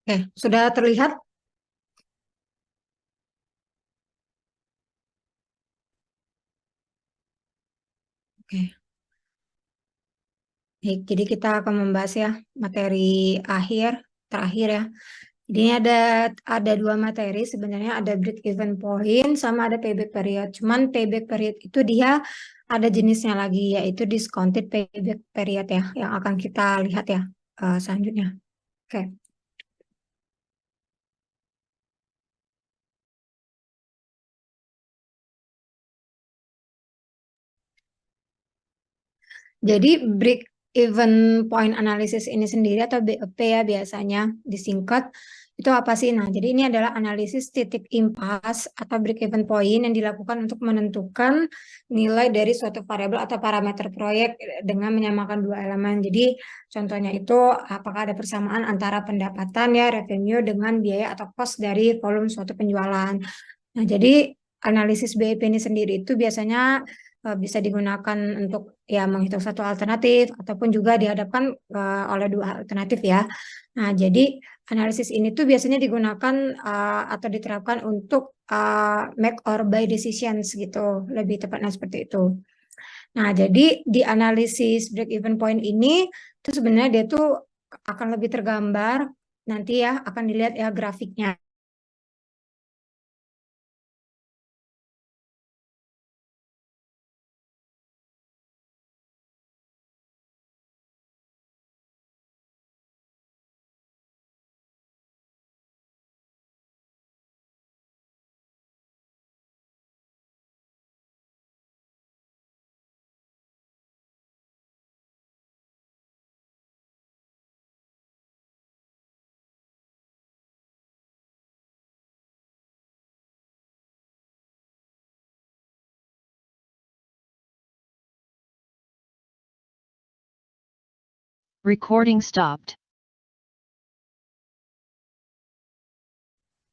Oke, sudah terlihat? Oke, baik. Jadi kita akan membahas ya materi terakhir ya. Jadi ini ada dua materi sebenarnya, ada break even point sama ada payback period. Cuman payback period itu dia ada jenisnya lagi, yaitu discounted payback period ya, yang akan kita lihat ya selanjutnya. Oke. Jadi break even point analysis ini sendiri atau BEP ya biasanya disingkat itu apa sih? Nah, jadi ini adalah analisis titik impas atau break even point yang dilakukan untuk menentukan nilai dari suatu variabel atau parameter proyek dengan menyamakan dua elemen. Jadi contohnya itu apakah ada persamaan antara pendapatan ya revenue dengan biaya atau cost dari volume suatu penjualan. Nah, jadi analisis BIP ini sendiri itu biasanya bisa digunakan untuk ya menghitung satu alternatif ataupun juga dihadapkan oleh dua alternatif ya. Nah, jadi analisis ini tuh biasanya digunakan atau diterapkan untuk make or buy decisions gitu, lebih tepatnya seperti itu. Nah, jadi di analisis break even point ini itu sebenarnya dia tuh akan lebih tergambar nanti ya akan dilihat ya grafiknya. Recording stopped.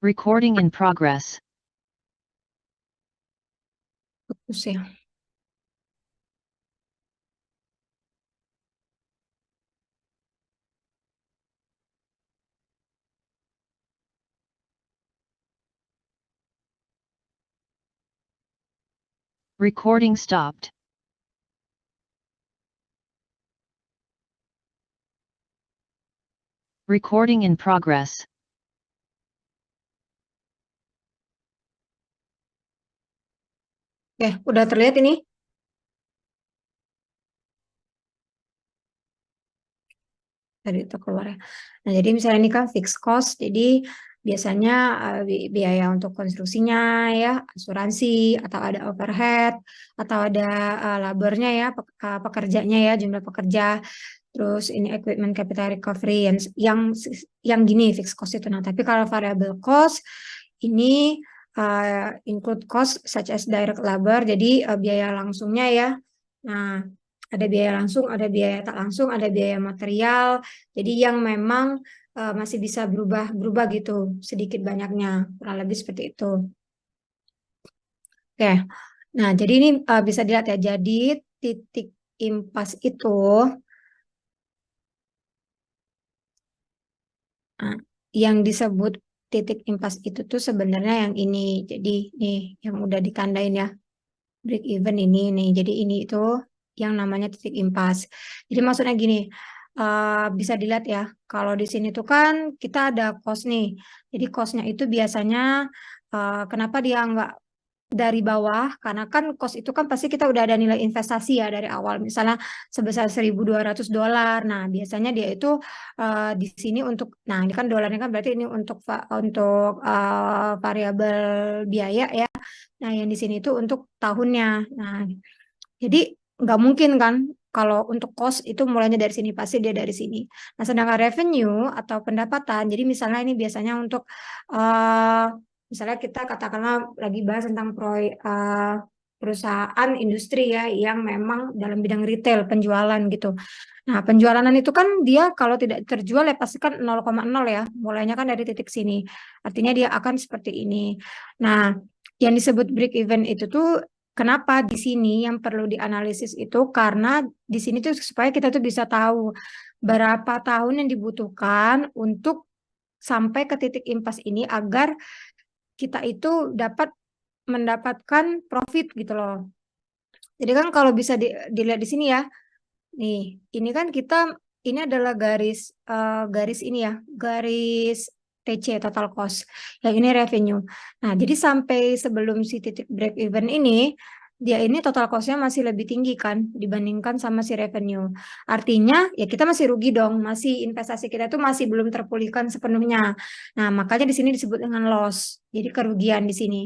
Recording in progress. Fokus ya. Recording stopped. Recording in progress. Oke, udah terlihat ini? Tadi itu keluar ya. Nah, jadi misalnya ini kan fixed cost, jadi biasanya biaya untuk konstruksinya ya, asuransi, atau ada overhead, atau ada labornya ya, pekerjanya ya, jumlah pekerja, terus ini equipment capital recovery yang yang gini fixed cost itu. Nah, tapi kalau variable cost ini include cost such as direct labor, jadi biaya langsungnya ya. Nah, ada biaya langsung, ada biaya tak langsung, ada biaya material. Jadi yang memang masih bisa berubah-berubah gitu, sedikit banyaknya, kurang lebih seperti itu. Oke, nah jadi ini bisa dilihat ya. Jadi titik impas itu, nah, yang disebut titik impas itu tuh sebenarnya yang ini. Jadi nih yang udah ditandain ya, break even ini nih. Jadi ini itu yang namanya titik impas. Jadi maksudnya gini, bisa dilihat ya, kalau di sini tuh kan kita ada cost nih. Jadi costnya itu biasanya kenapa dia nggak dari bawah? Karena kan cost itu kan pasti kita udah ada nilai investasi ya dari awal. Misalnya sebesar $1.200. Nah, biasanya dia itu di sini untuk, nah ini kan dolarnya kan berarti ini untuk variabel biaya ya. Nah, yang di sini itu untuk tahunnya. Nah, jadi nggak mungkin kan kalau untuk cost itu mulainya dari sini, pasti dia dari sini. Nah, sedangkan revenue atau pendapatan, jadi misalnya ini biasanya untuk eh, misalnya kita katakanlah lagi bahas tentang perusahaan industri ya yang memang dalam bidang retail penjualan gitu. Nah, penjualan itu kan dia kalau tidak terjual ya pasti kan 0,0 ya. Mulainya kan dari titik sini. Artinya dia akan seperti ini. Nah, yang disebut break even itu tuh kenapa di sini yang perlu dianalisis itu karena di sini tuh supaya kita tuh bisa tahu berapa tahun yang dibutuhkan untuk sampai ke titik impas ini agar kita itu dapat mendapatkan profit gitu loh. Jadi kan kalau bisa dilihat di sini ya, nih, ini kan ini adalah garis ini ya, garis TC total cost. Yang ini revenue. Nah, jadi sampai sebelum si titik break even ini, dia ini total cost-nya masih lebih tinggi kan dibandingkan sama si revenue. Artinya ya kita masih rugi dong, masih investasi kita itu masih belum terpulihkan sepenuhnya. Nah, makanya di sini disebut dengan loss. Jadi kerugian di sini.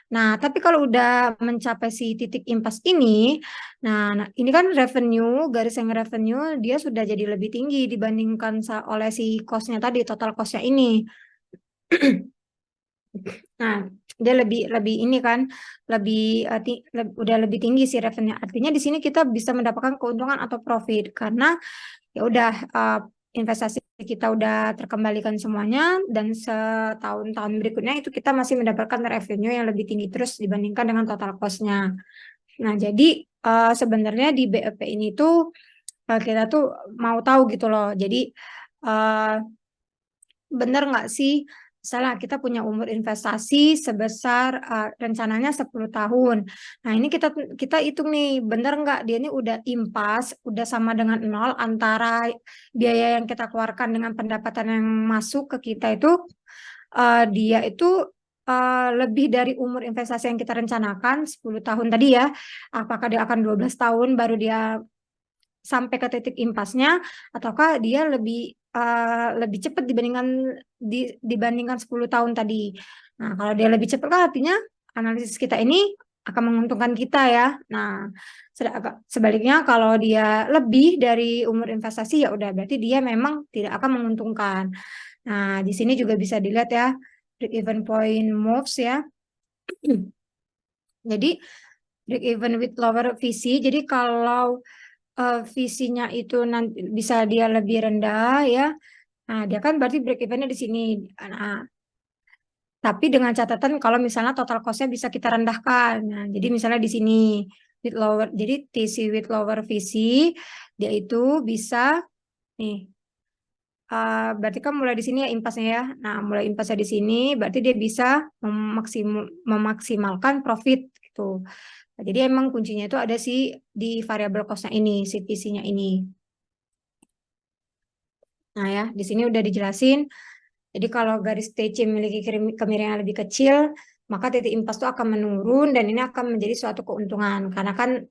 Nah, tapi kalau udah mencapai si titik impas ini, nah, ini kan revenue, garis yang revenue dia sudah jadi lebih tinggi dibandingkan oleh si cost-nya tadi, total cost-nya ini. Nah, dia lebih ini kan, udah lebih tinggi si revenue. Artinya di sini kita bisa mendapatkan keuntungan atau profit karena ya udah investasi kita udah terkembalikan semuanya dan setahun-tahun berikutnya itu kita masih mendapatkan revenue yang lebih tinggi terus dibandingkan dengan total cost-nya. Nah, jadi sebenarnya di BEP ini tuh kita tuh mau tahu gitu loh. Jadi bener nggak sih, misalnya kita punya umur investasi sebesar rencananya 10 tahun. Nah, ini kita hitung nih, bener nggak dia ini udah impas, udah sama dengan nol antara biaya yang kita keluarkan dengan pendapatan yang masuk ke kita itu, dia itu lebih dari umur investasi yang kita rencanakan 10 tahun tadi ya. Apakah dia akan 12 tahun baru dia sampai ke titik impasnya, ataukah dia lebih cepat dibandingkan 10 tahun tadi. Nah, kalau dia lebih cepat kan artinya analisis kita ini akan menguntungkan kita ya. Nah, sebaliknya kalau dia lebih dari umur investasi ya udah berarti dia memang tidak akan menguntungkan. Nah, di sini juga bisa dilihat ya break even point moves ya. Jadi break even with lower VC. Jadi kalau visinya itu nanti bisa dia lebih rendah ya. Nah, dia kan berarti break even-nya di sini. Nah, tapi dengan catatan kalau misalnya total cost-nya bisa kita rendahkan. Nah, jadi misalnya di sini with lower, jadi TC with lower VC dia itu bisa nih. Berarti kan mulai di sini ya impasnya ya. Nah, mulai impasnya di sini berarti dia bisa memaksimalkan profit gitu. Nah, jadi emang kuncinya itu ada di variable cost-nya ini, si VC-nya ini. Nah ya, di sini udah dijelasin. Jadi kalau garis TC memiliki kemiringan yang lebih kecil, maka titik impas itu akan menurun dan ini akan menjadi suatu keuntungan karena kan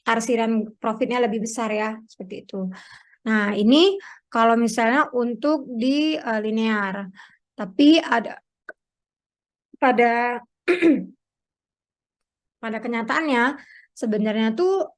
arsiran profitnya lebih besar ya, seperti itu. Nah, ini kalau misalnya untuk di linear. Tapi ada pada pada kenyataannya sebenarnya tuh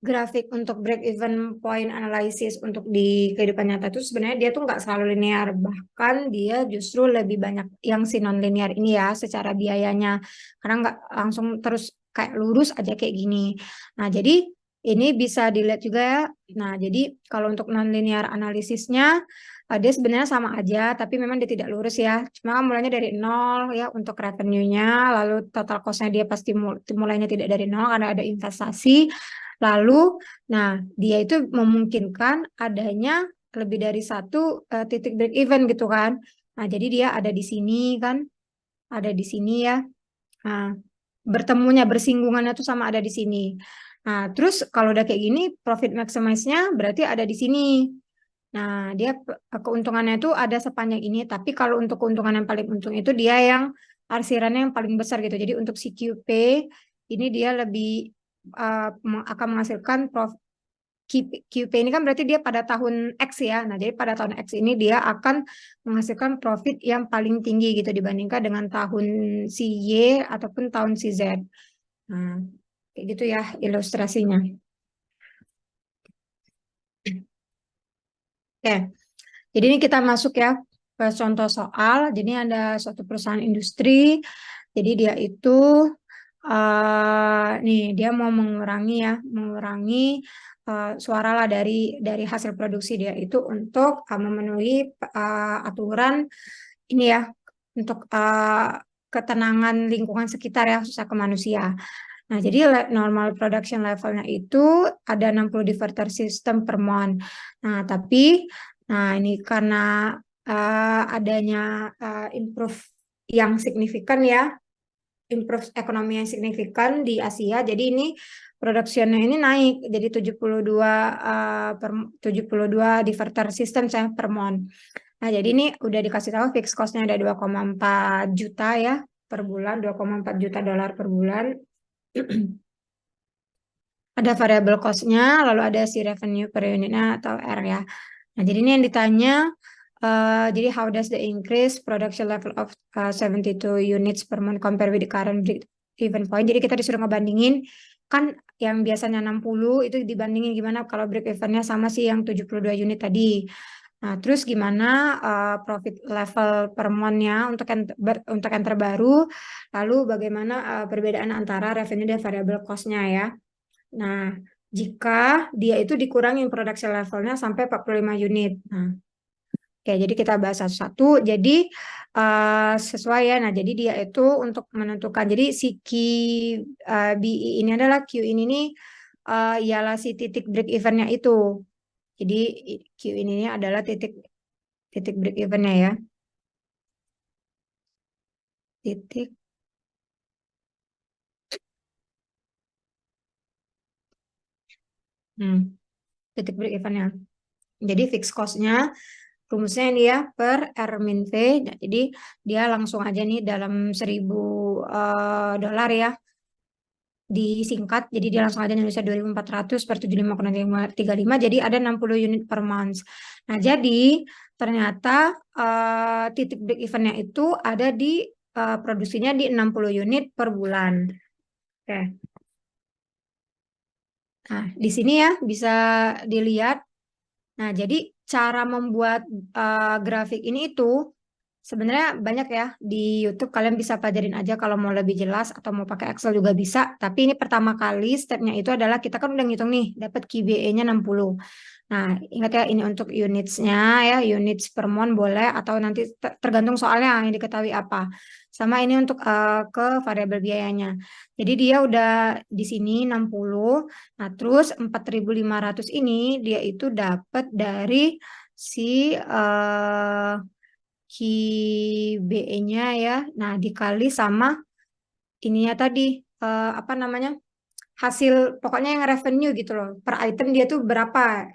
grafik untuk break even point analysis untuk di kehidupan nyata itu sebenarnya dia tuh nggak selalu linear, bahkan dia justru lebih banyak yang si non linear ini ya secara biayanya karena nggak langsung terus kayak lurus aja kayak gini. Nah, jadi ini bisa dilihat juga ya. Nah, jadi kalau untuk non linear analisisnya dia sebenarnya sama aja, tapi memang dia tidak lurus ya. Cuma kan mulainya dari nol ya untuk revenue-nya, lalu total cost-nya dia pasti mulainya tidak dari nol karena ada investasi. Lalu, nah dia itu memungkinkan adanya lebih dari satu titik break even gitu kan. Nah, jadi dia ada di sini kan, ada di sini ya. Nah, bersinggungannya tuh sama ada di sini. Nah, terus kalau udah kayak gini, profit maximize-nya berarti ada di sini. Nah, dia keuntungannya itu ada sepanjang ini, tapi kalau untuk keuntungan yang paling untung itu dia yang arsirannya yang paling besar gitu. Jadi untuk CQP ini dia lebih akan menghasilkan QP ini kan berarti dia pada tahun X ya. Nah, jadi pada tahun X ini dia akan menghasilkan profit yang paling tinggi gitu dibandingkan dengan tahun si Y ataupun tahun si Z. Nah, kayak gitu ya ilustrasinya. Oke, jadi ini kita masuk ya ke contoh soal. Jadi ada suatu perusahaan industri. Jadi dia itu nih dia mau mengurangi suara lah dari hasil produksi dia itu untuk memenuhi aturan ini ya untuk ketenangan lingkungan sekitar ya khususnya ke manusia. Nah, jadi normal production levelnya itu ada 60 diverter system per month. Nah, tapi ini karena adanya improve yang signifikan ya, improve ekonomi yang signifikan di Asia. Jadi ini produksinya ini naik jadi 72 diverter system saya per month. Nah, jadi ini udah dikasih tahu fixed cost-nya ada 2,4 juta ya per bulan, 2,4 juta dolar per bulan. Ada variable cost-nya, lalu ada si revenue per unitnya atau R ya. Nah, jadi ini yang ditanya, jadi how does the increase production level of 72 units per month compare with the current break-even point. Jadi kita disuruh ngebandingin, kan yang biasanya 60 itu dibandingin gimana kalau break-even-nya sama sih yang 72 unit tadi. Nah, terus gimana profit level per month-nya untuk yang terbaru, lalu bagaimana perbedaan antara revenue dan variable cost-nya ya. Nah, jika dia itu dikurangin production levelnya sampai 45 unit. Nah, oke, jadi kita bahas satu-satu. Jadi sesuai ya. Nah, jadi dia itu untuk menentukan. Jadi si BI ini adalah Q ini nih ialah si titik break evennya itu. Jadi Q ini adalah titik break evennya ya. Titik titik break evennya. Jadi fixed cost-nya rumusnya ini ya per R min V. Nah, jadi dia langsung aja nih dalam 1.000 dolar ya disingkat. Jadi dia langsung aja Indonesia 2.400 per 75,35. Jadi ada 60 unit per month. Nah, jadi ternyata titik break evennya itu ada di produksinya di 60 unit per bulan. Oke. Nah, di sini ya bisa dilihat. Nah, jadi cara membuat grafik ini itu sebenarnya banyak ya di YouTube. Kalian bisa pelajarin aja kalau mau lebih jelas atau mau pakai Excel juga bisa. Tapi ini pertama kali stepnya itu adalah kita kan udah ngitung nih dapat QBE-nya 60. Nah, ingat ya ini untuk unitsnya ya, units per month boleh atau nanti tergantung soalnya yang diketahui apa. Sama ini untuk ke variabel biayanya. Jadi dia udah di sini 60. Nah, terus 4.500 ini dia itu dapat dari si QBE-nya ya. Nah, dikali sama ininya tadi apa namanya? Hasil pokoknya yang revenue gitu loh. Per item dia tuh berapa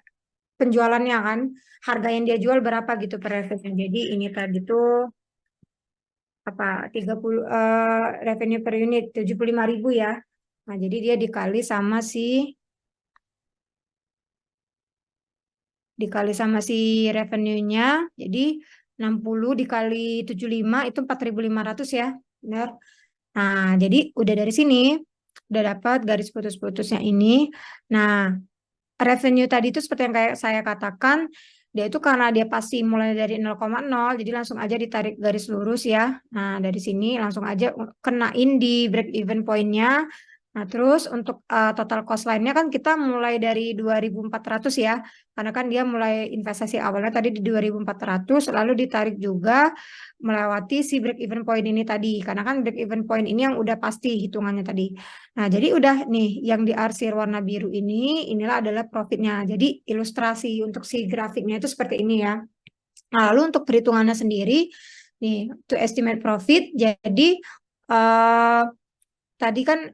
penjualannya kan, harga yang dia jual berapa gitu per revenue. Jadi ini tadi tuh apa 30 revenue per unit 75.000 ya. Nah, jadi dia dikali sama si revenue-nya. Jadi 60 dikali 75 itu 4.500 ya. Benar. Nah, jadi udah dari sini udah dapat garis putus-putusnya ini. Nah, revenue tadi itu seperti yang kayak saya katakan, dia itu karena dia pasti mulai dari 0,0, jadi langsung aja ditarik garis lurus ya. Nah, dari sini langsung aja kenain di break even point-nya. Nah, terus untuk total cost lainnya kan kita mulai dari 2.400 ya. Karena kan dia mulai investasi awalnya tadi di 2.400, lalu ditarik juga melewati si break even point ini tadi. Karena kan break even point ini yang udah pasti hitungannya tadi. Nah, jadi udah nih yang diarsir warna biru ini, inilah adalah profitnya. Jadi ilustrasi untuk si grafiknya itu seperti ini ya. Nah, lalu untuk perhitungannya sendiri, nih to estimate profit, jadi tadi kan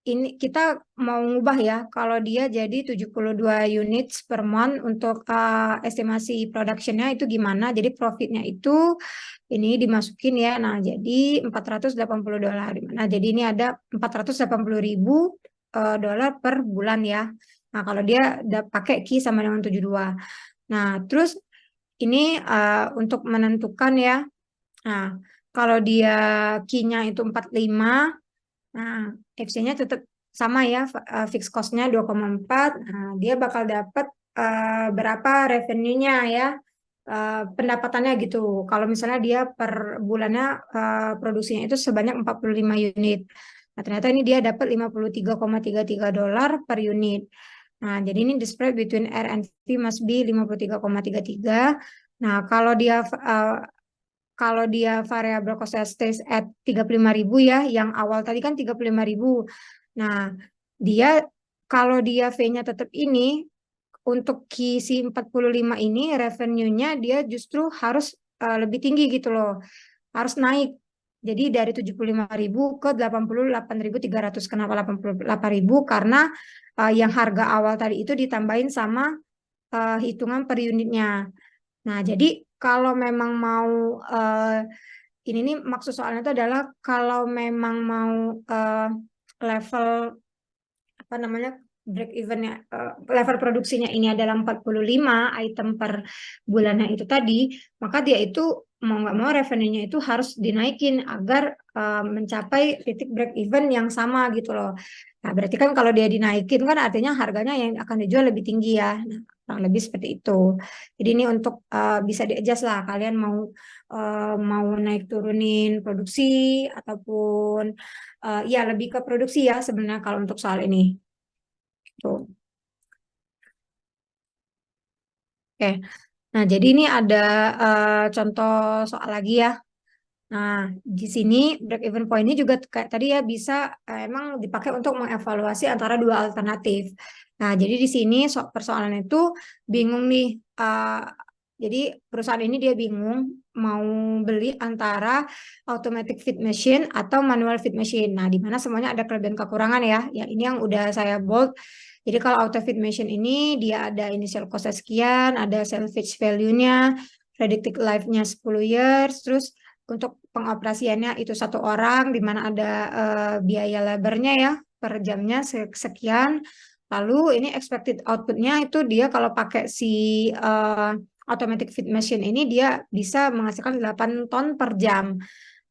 ini kita mau ngubah ya, kalau dia jadi 72 units per month untuk estimasi productionnya itu gimana. Jadi profitnya itu ini dimasukin ya. Nah, jadi 480 dolar. Nah, jadi ini ada 480.000 dolar per bulan ya. Nah, kalau dia udah pakai key sama dengan 72. Nah, terus ini untuk menentukan ya. Nah, kalau dia key-nya itu 45, nah, FC-nya tetap sama ya, fixed cost-nya 2,4. Nah, dia bakal dapat berapa revenue-nya ya, pendapatannya gitu. Kalau misalnya dia per bulannya produksinya itu sebanyak 45 unit. Nah, ternyata ini dia dapat 53,33 dolar per unit. Nah, jadi ini the spread between R and V must be 53,33. Nah, kalau dia variable cost stays at 35.000 ya, yang awal tadi kan 35.000. Nah, dia kalau dia V-nya tetap ini, untuk si 45 ini revenue-nya dia justru harus lebih tinggi gitu loh. Harus naik. Jadi dari 75.000 ke 88.300. Kenapa 88.000? Karena yang harga awal tadi itu ditambahin sama hitungan per unitnya. Nah, jadi kalau memang mau ini nih maksud soalnya itu adalah kalau memang mau level apa namanya break evennya level produksinya ini adalah 45 item per bulannya itu tadi, maka dia itu mau nggak mau revenue-nya itu harus dinaikin agar mencapai titik break even yang sama gitu loh. Nah, berarti kan kalau dia dinaikin kan artinya harganya yang akan dijual lebih tinggi ya. Nah, kurang lebih seperti itu. Jadi ini untuk bisa di-adjust lah kalian mau naik turunin produksi ataupun ya lebih ke produksi ya sebenarnya kalau untuk soal ini. Tuh. Oke. Nah, jadi ini ada contoh soal lagi ya. Nah, di sini break even point ini juga kayak tadi ya bisa emang dipakai untuk mengevaluasi antara dua alternatif. Nah, jadi di sini persoalan itu bingung nih. Jadi perusahaan ini dia bingung mau beli antara automatic feed machine atau manual feed machine. Nah, di mana semuanya ada kelebihan kekurangan ya. Yang ini yang udah saya bold. Jadi kalau auto feed machine ini dia ada initial cost sekian, ada salvage value-nya, predicted life-nya 10 years, terus untuk pengoperasiannya itu satu orang, di mana ada biaya labornya ya per jamnya sekian. Lalu ini expected output-nya itu dia kalau pakai si automatic feed machine ini dia bisa menghasilkan 8 ton per jam.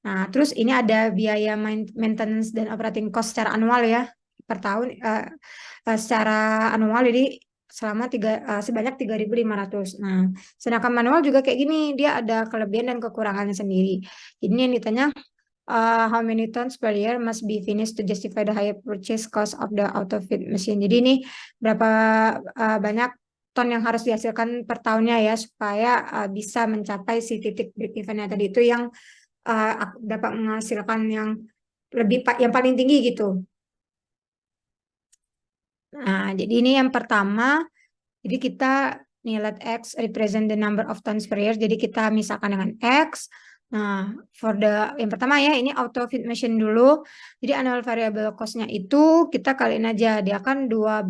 Nah, terus ini ada biaya maintenance dan operating cost secara annual ya per tahun secara annual jadi sebanyak 3.500. Nah, sedangkan manual juga kayak gini, dia ada kelebihan dan kekurangannya sendiri. Ini yang ditanya how many tons per year must be finished to justify the higher purchase cost of the auto feed machine. Jadi ini berapa banyak ton yang harus dihasilkan per tahunnya ya supaya bisa mencapai si titik break even tadi itu yang dapat menghasilkan yang yang paling tinggi gitu. Nah, jadi ini yang pertama. Jadi kita nih let X represent the number of tons per year. Jadi kita misalkan dengan X. Nah, for the yang pertama ya ini auto feed machine dulu. Jadi annual variable cost-nya itu kita kaliin aja dia akan 12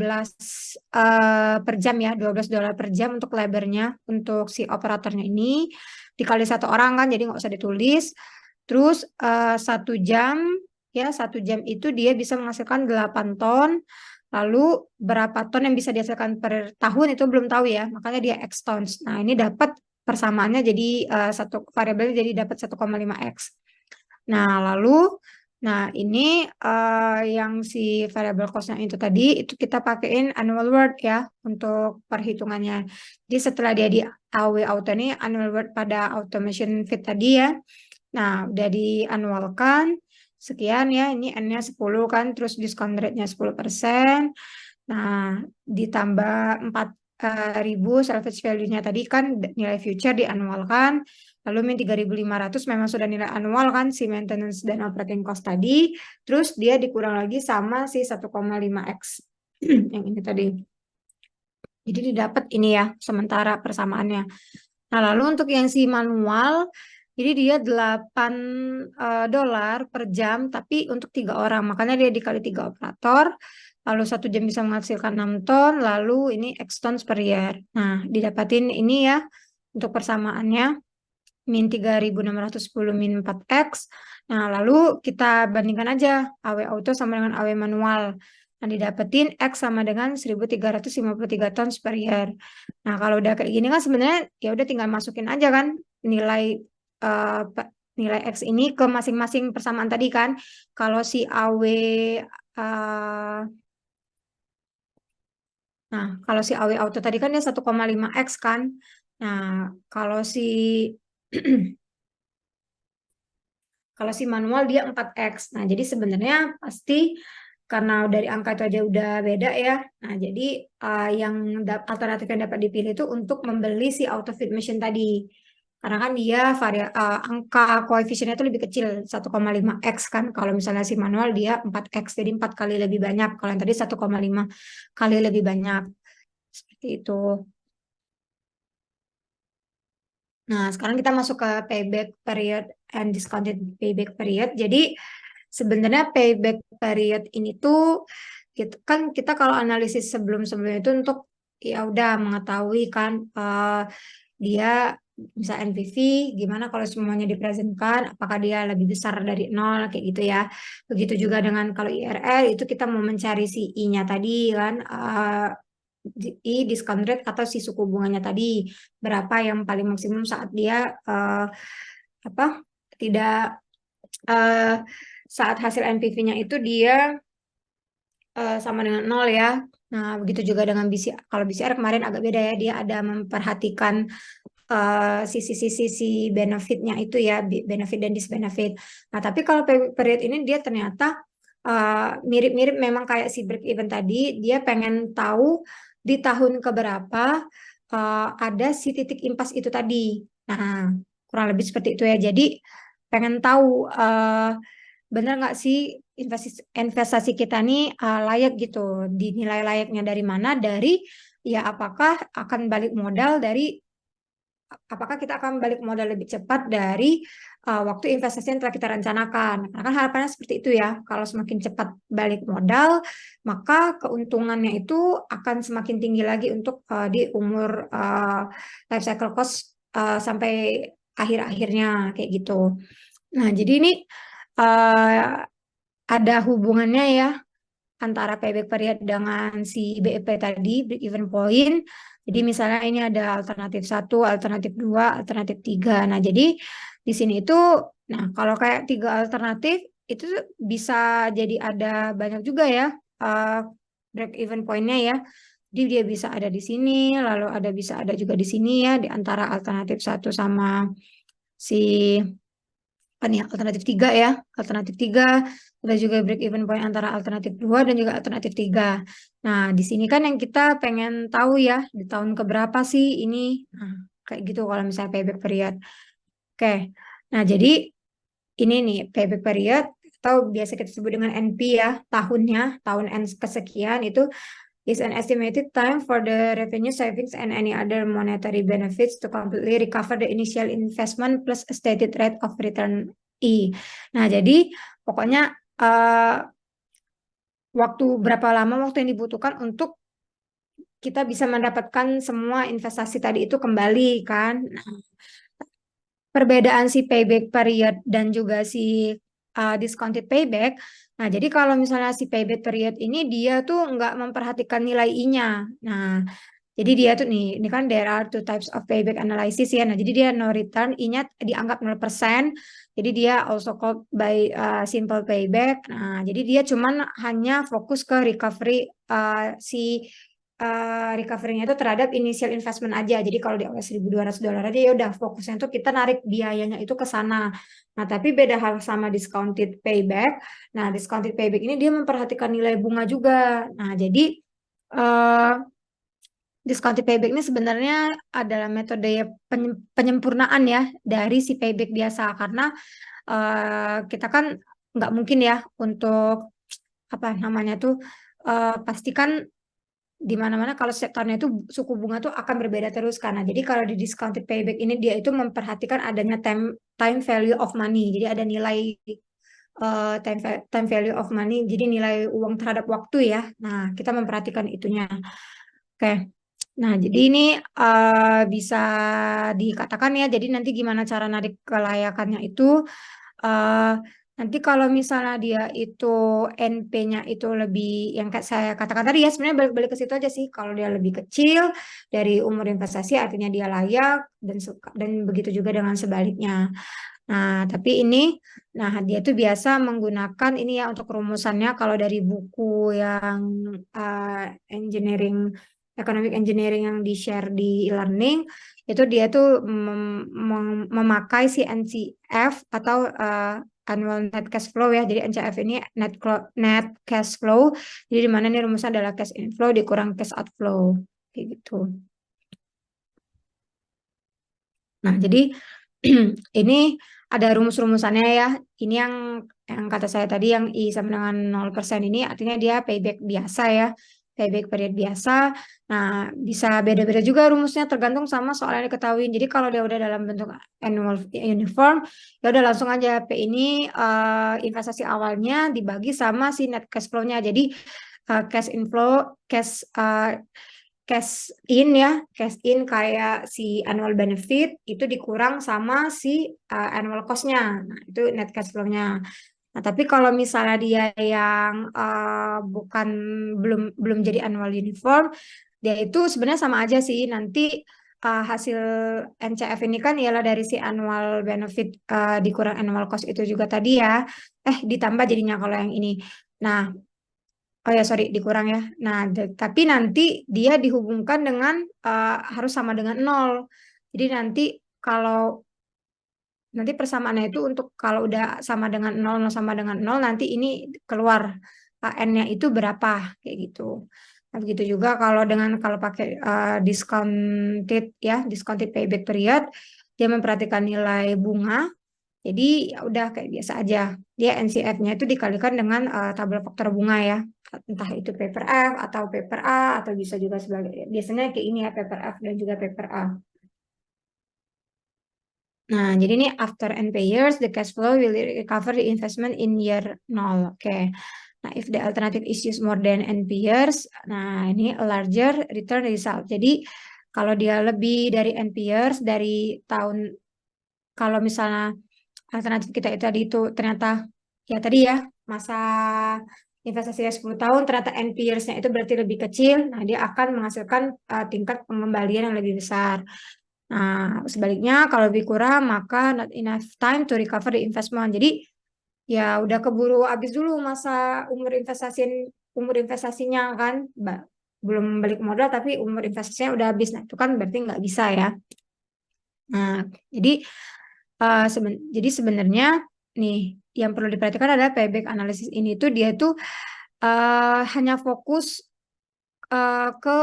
per jam ya, $12 per jam untuk labornya untuk si operatornya ini dikali satu orang kan jadi nggak usah ditulis. Terus 1 jam ya 1 jam itu dia bisa menghasilkan 8 ton. Lalu berapa ton yang bisa dihasilkan per tahun itu belum tahu ya, makanya dia X tons. Nah, ini dapat persamaannya jadi satu variabelnya jadi dapat 1,5 X. Nah, ini yang si variable cost-nya itu tadi itu kita pakein annual word ya untuk perhitungannya. Jadi setelah dia di AW auto ini annual word pada automation fit tadi ya. Nah, udah dianualkan sekian ya, ini N-nya 10 kan, terus diskon rate-nya 10%. Nah, ditambah 4.000 salvage value-nya tadi kan nilai future dianualkan, lalu min 3.500 memang sudah nilai anual kan si maintenance dan operating cost tadi, terus dia dikurang lagi sama si 1,5x yang ini tadi. Jadi didapat ini ya, sementara persamaannya. Nah, lalu untuk yang si manual, jadi dia $8 per jam, tapi untuk 3 orang. Makanya dia dikali 3 operator, lalu 1 jam bisa menghasilkan 6 ton, lalu ini X tons per year. Nah, didapatin ini ya, untuk persamaannya, min 3.610 min 4X. Nah, lalu kita bandingkan aja AW auto sama dengan AW manual. Nah, didapetin X sama dengan 1.353 tons per year. Nah, kalau udah kayak gini kan sebenarnya ya udah tinggal masukin aja kan nilai nilai X ini ke masing-masing persamaan tadi kan. Kalau si AW nah, kalau si AW auto tadi kan dia 1,5X kan. Nah, kalau si kalau si manual dia 4X. Nah, jadi sebenarnya pasti karena dari angka itu aja udah beda ya. Nah, jadi yang alternatif yang dapat dipilih itu untuk membeli si auto feed machine tadi. Karena kan dia angka koefisiennya itu lebih kecil 1,5x kan. Kalau misalnya si manual dia 4x, jadi 4 kali lebih banyak. Kalau yang tadi 1,5 kali lebih banyak. Seperti itu. Nah, sekarang kita masuk ke payback period and discounted payback period. Jadi sebenarnya payback period ini tuh gitu kan, kita kalau analisis sebelum-sebelumnya itu untuk ya udah mengetahui kan dia bisa NPV gimana kalau semuanya dipresentkan, apakah dia lebih besar dari nol kayak gitu ya. Begitu juga dengan kalau IRR itu kita mau mencari si I-nya tadi kan, discount rate atau si suku bunganya tadi berapa yang paling maksimum saat dia apa tidak eh, saat hasil NPV-nya itu dia sama dengan nol ya. Nah, begitu juga dengan BCR. Kalau BCR kemarin agak beda ya, dia ada memperhatikan sisi-sisi benefitnya itu ya, benefit dan disbenefit. Nah, tapi kalau period ini dia ternyata mirip-mirip memang kayak si break even tadi, dia pengen tahu di tahun keberapa ada si titik impas itu tadi. Nah, kurang lebih seperti itu ya. Jadi pengen tahu benar nggak sih investasi kita nih layak gitu, dinilai layaknya dari mana, dari ya apakah akan balik modal dari apakah kita akan balik modal lebih cepat dari waktu investasi yang telah kita rencanakan. Karena kan harapannya seperti itu ya. Kalau semakin cepat balik modal, maka keuntungannya itu akan semakin tinggi lagi untuk di umur life cycle cost sampai akhir-akhirnya kayak gitu. Nah, jadi ini uh, ada hubungannya ya antara payback period dengan si BEP tadi, break even point. Jadi misalnya ini ada alternatif satu, alternatif dua, alternatif tiga. Nah, jadi di sini itu, nah kalau kayak tiga alternatif itu bisa jadi ada banyak juga ya break even point-nya ya. Jadi dia bisa ada di sini, lalu bisa ada juga di sini ya, di antara alternatif satu sama si apa nih alternatif tiga ya, alternatif tiga ada juga break even point antara alternatif dua dan juga alternatif tiga. Nah, di sini kan yang kita pengen tahu ya di tahun keberapa sih ini, nah, kayak gitu kalau misalnya payback period. Oke, nah jadi ini nih payback period atau biasa kita sebut dengan NP ya, tahunnya, tahun N kesekian itu is an estimated time for the revenue savings and any other monetary benefits to completely recover the initial investment plus a stated rate of return I. Nah, jadi pokoknya berapa lama waktu yang dibutuhkan untuk kita bisa mendapatkan semua investasi tadi itu kembali kan. Nah, perbedaan si payback period dan juga si discounted payback. Nah, jadi kalau misalnya si payback period ini dia tuh nggak memperhatikan nilai I-nya. Nah, jadi dia tuh nih, ini kan there are two types of payback analysis ya. Nah, jadi dia no return, I-nya dianggap 0%. Jadi dia also called by simple payback. Nah, jadi dia cuman hanya fokus ke recovery si recovery-nya itu terhadap initial investment aja. Jadi kalau di awal $1.200 aja ya udah fokusnya itu kita narik biayanya itu ke sana. Nah, tapi beda hal sama discounted payback. Nah, discounted payback ini dia memperhatikan nilai bunga juga. Nah, jadi uh, discounted payback ini sebenarnya adalah metode penyempurnaan ya dari si payback biasa karena kita kan nggak mungkin ya untuk apa namanya tuh pastikan di mana-mana kalau setiap tahunnya itu suku bunga tuh akan berbeda terus karena jadi kalau di discounted payback ini dia itu memperhatikan adanya time value of money, jadi ada nilai time value of money, jadi nilai uang terhadap waktu ya. Nah, kita memperhatikan itunya. Oke. Nah, jadi ini bisa dikatakan ya, jadi nanti gimana cara narik kelayakannya itu, eh, nanti kalau misalnya dia itu NP-nya itu lebih, yang kayak saya katakan tadi ya, sebenarnya balik-balik ke situ aja sih, kalau dia lebih kecil dari umur investasi artinya dia layak, dan begitu juga dengan sebaliknya. Nah, tapi ini, nah dia itu biasa menggunakan ini ya untuk rumusannya kalau dari buku yang engineering, economic engineering yang di-share di e-learning, itu dia tuh memakai si NCF atau annual net cash flow ya. Jadi NCF ini net cash flow. Jadi di mana nih rumusnya adalah cash inflow dikurang cash outflow. Kayak gitu. Nah, jadi ini ada rumus-rumusannya ya. Ini yang kata saya tadi yang I sama dengan 0% ini artinya dia payback biasa ya. Payback period biasa. Nah, bisa beda-beda juga rumusnya tergantung sama soal yang diketahui. Jadi kalau dia udah dalam bentuk annual uniform, ya udah langsung aja P ini investasi awalnya dibagi sama si net cash flow-nya. Jadi cash inflow, cash in ya, cash in kayak si annual benefit itu dikurang sama si annual cost-nya. Nah, itu net cash flow-nya. Nah, tapi kalau misalnya dia yang bukan belum jadi annual uniform, dia itu sebenarnya sama aja sih. Nanti hasil NCF ini kan ialah dari si annual benefit dikurang annual cost itu juga tadi ya. Ditambah jadinya kalau yang ini. Nah, oh ya, sorry, dikurang ya. Nah, tapi nanti dia dihubungkan dengan harus sama dengan nol. Jadi kalau nanti persamaannya itu untuk kalau udah sama dengan nol, nol sama dengan nol, nanti ini keluar N-nya itu berapa kayak gitu. Nah, begitu juga kalau pakai discounted payback period, dia memperhatikan nilai bunga. Jadi ya udah kayak biasa aja. Dia NCF-nya itu dikalikan dengan tabel faktor bunga ya. Entah itu paper F atau paper A atau bisa juga sebagai biasanya kayak ini ya paper F dan juga paper A. Nah, jadi ini after N years, the cash flow will recover the investment in year 0. Oke. Nah, if the alternative is used more than N years, nah ini a larger return result. Jadi, kalau dia lebih dari N years, dari tahun, kalau misalnya alternatif kita itu tadi itu ternyata, ya tadi ya, masa investasinya 10 tahun, ternyata N years-nya itu berarti lebih kecil, nah dia akan menghasilkan tingkat pengembalian yang lebih besar. Nah, sebaliknya kalau lebih kurang maka not enough time to recover the investment. Jadi ya udah keburu habis dulu masa umur investasinya kan, belum balik modal tapi umur investasinya udah habis. Nah, itu kan berarti nggak bisa ya. Nah, jadi jadi sebenarnya nih yang perlu diperhatikan adalah payback analysis ini tuh dia tuh hanya fokus ke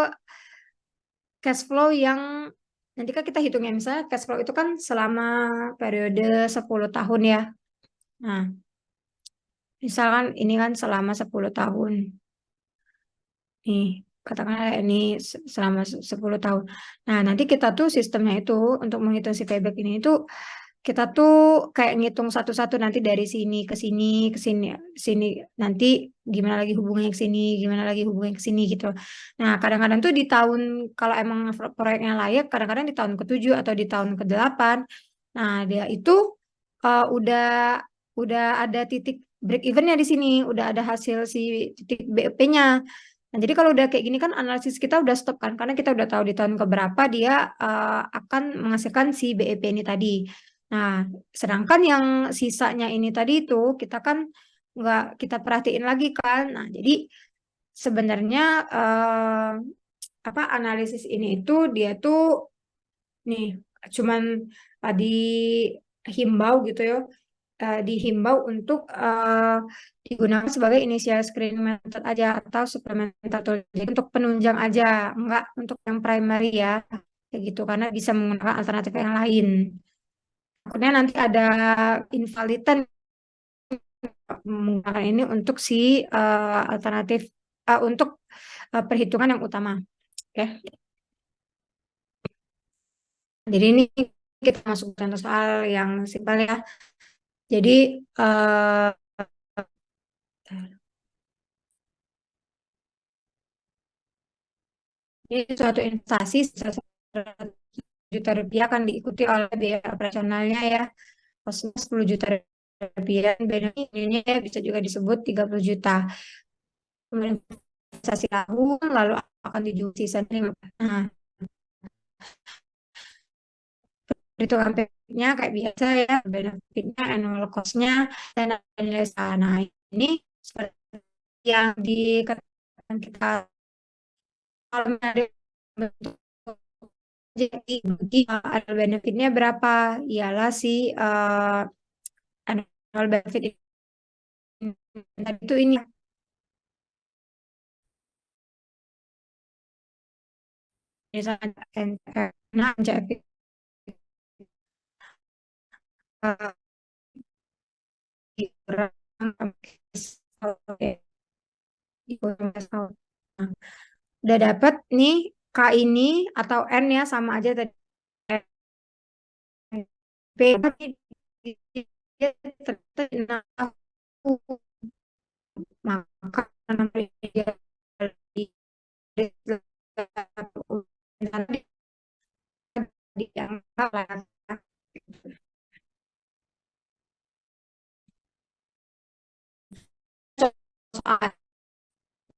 cash flow yang nanti kan kita hitungnya misalnya cash flow itu kan selama periode 10 tahun ya. Nah, misalkan ini kan selama 10 tahun. Nih, katakanlah ini selama 10 tahun. Nah, nanti kita tuh sistemnya itu untuk menghitung si payback ini itu kita tuh kayak ngitung satu-satu nanti dari sini ke sini ke sini sini nanti gimana lagi hubungannya ke sini gimana lagi hubungannya ke sini gitu. Nah, kadang-kadang tuh di tahun kalau emang proyeknya layak kadang-kadang di tahun ke-7 atau di tahun ke-8. Nah, dia itu udah ada titik break evennya di sini, udah ada hasil si titik BEP-nya. Nah, jadi kalau udah kayak gini kan analisis kita udah stop kan, karena kita udah tahu di tahun keberapa dia akan menghasilkan si BEP ini tadi. Nah, sedangkan yang sisanya ini tadi itu kita kan nggak kita perhatiin lagi kan. Nah, jadi sebenarnya apa analisis ini itu dia tuh nih cuman dihimbau gitu ya, dihimbau untuk digunakan sebagai initial screening method aja atau supplemental tool. Jadi untuk penunjang aja, enggak untuk yang primary ya, kayak gitu karena bisa menggunakan alternatif yang lain. Takutnya nanti ada invalidan menggunakan ini untuk si alternatif untuk perhitungan yang utama. Oke. Jadi ini kita masuk ke contoh soal yang simpel ya. Jadi ini suatu investasi Rp100 juta akan diikuti oleh biaya operasionalnya ya, kosnya Rp10 juta. Benefitnya ya bisa juga disebut 30 juta. Kemudian investasi tahun lalu akan dijual sisanya 5. Nah, perhitungan benefitnya kayak biasa ya, benefitnya, annual cost-nya, dan nilai saham. Nah, ini seperti yang dikatakan kita kalau ada bentuk jadi bagi annual benefitnya berapa? Ialah si annual benefit tadi itu ini misalnya NCF, nah NCF dikurang oke, dikurang SL. Nah, udah dapat nih K ini atau N ya sama aja tadi P tapi dia ternyata aku maka namanya dia diangkat lah. Soal.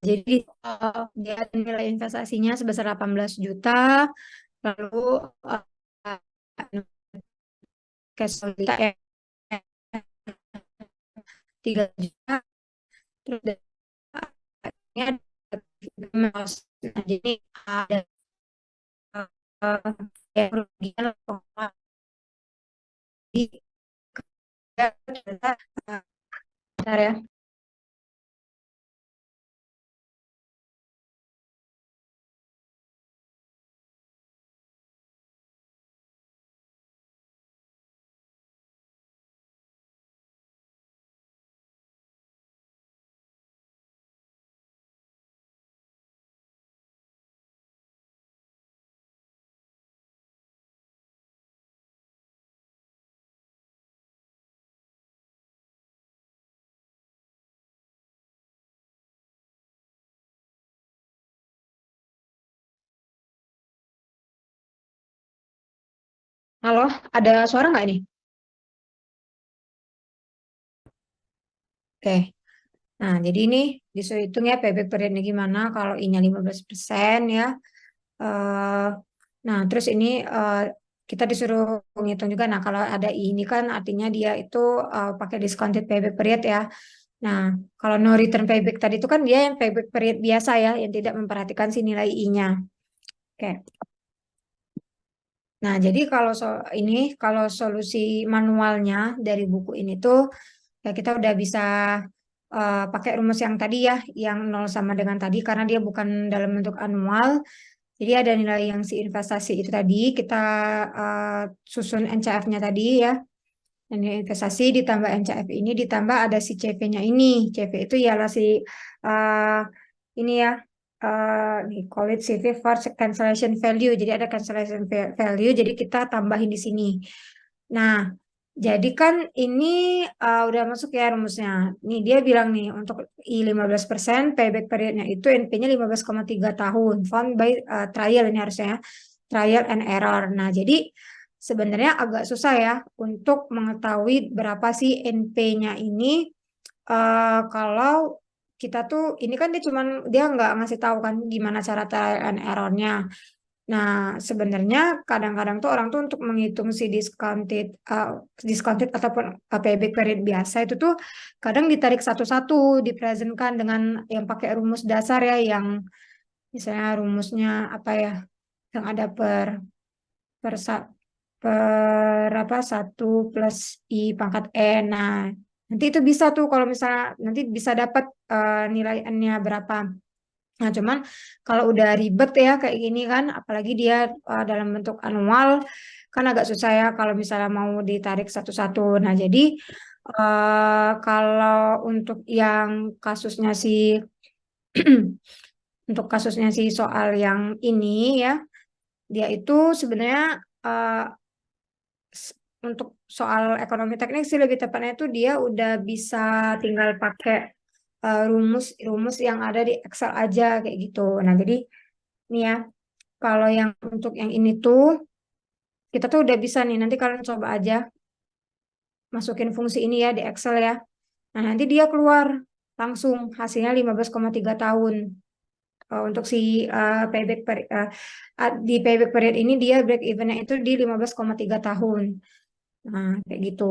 Jadi dia ada nilai investasinya sebesar 18 juta, lalu cash flow kita 3 juta, terus dapatnya nah, jadi ada kerugian bentar ya. Halo, ada suara nggak nih? Oke. Nah, jadi ini disuruh hitung ya payback periodnya gimana kalau I-nya 15% ya. Eh, nah, terus ini kita disuruh ngitung juga. Nah, kalau ada I ini kan artinya dia itu pakai discounted payback period ya. Nah, kalau no return payback tadi itu kan dia yang payback period biasa ya, yang tidak memperhatikan si nilai I-nya. Oke. Nah, jadi kalau solusi manualnya dari buku ini tuh ya kita udah bisa pakai rumus yang tadi ya, yang nol sama dengan tadi karena dia bukan dalam bentuk anual. Jadi ada nilai yang si investasi itu tadi kita susun NCF-nya tadi ya. Dan nilai investasi ditambah NCF ini ditambah ada si CV-nya ini. CV itu ialah si uh, ini ya nih call it CV for cancellation value. Jadi ada cancellation value. Jadi kita tambahin di sini. Nah, jadi kan ini udah masuk ya rumusnya. Nih dia bilang nih untuk I 15% payback periodnya itu NP-nya 15,3 tahun. Found by trial ini harusnya ya. Trial and error. Nah, jadi sebenarnya agak susah ya untuk mengetahui berapa sih NP-nya ini kalau kita tuh ini kan dia nggak ngasih tahu kan gimana cara trial and errornya. Nah, sebenarnya kadang-kadang tuh orang tuh untuk menghitung si discounted ataupun payback period biasa itu tuh kadang ditarik satu-satu, dipresentkan dengan yang pakai rumus dasar ya, yang misalnya rumusnya apa ya, yang ada per, sa- per apa 1 + I pangkat N. Nah, nanti itu bisa tuh kalau misalnya nanti bisa dapat nilai N-nya berapa. Nah, cuman kalau udah ribet ya kayak gini kan, apalagi dia dalam bentuk anual, kan agak susah ya kalau misalnya mau ditarik satu-satu. Nah, jadi kalau untuk yang kasusnya si soal yang ini ya, dia itu sebenarnya eh, s- untuk soal ekonomi teknik sih lebih tepatnya itu dia udah bisa tinggal pakai rumus yang ada di Excel aja kayak gitu. Nah, jadi nih ya, kalau yang untuk yang ini tuh kita tuh udah bisa nih. Nanti kalian coba aja masukin fungsi ini ya di Excel ya. Nah, nanti dia keluar langsung hasilnya 15,3 tahun. Untuk si di payback period ini dia break evennya itu di 15,3 tahun. Nah, kayak gitu.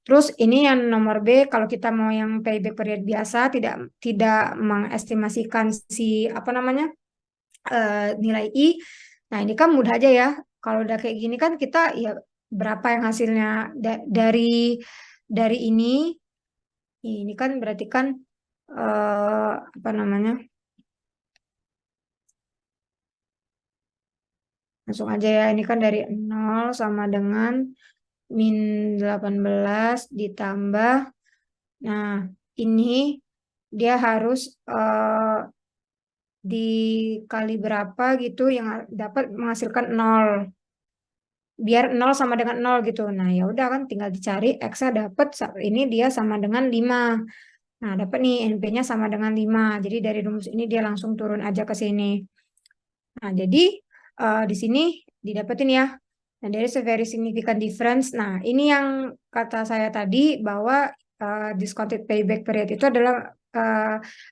Terus ini yang nomor B, kalau kita mau yang payback period biasa, tidak tidak mengestimasikan si apa namanya nilai I. Nah, ini kan mudah aja ya. Kalau udah kayak gini kan kita ya berapa yang hasilnya dari ini. Ini kan berarti kan apa namanya? Langsung aja ya. Ini kan dari 0 sama dengan min 18 ditambah, nah ini dia harus dikali berapa gitu yang dapat menghasilkan 0. Biar 0 sama dengan 0 gitu. Nah, ya udah kan tinggal dicari X-nya dapat ini dia sama dengan 5. Nah, dapat nih NP-nya sama dengan 5. Jadi dari rumus ini dia langsung turun aja ke sini. Nah, jadi di sini didapetin ya. Nah, there is a very significant difference. Nah, ini yang kata saya tadi bahwa discounted payback period itu adalah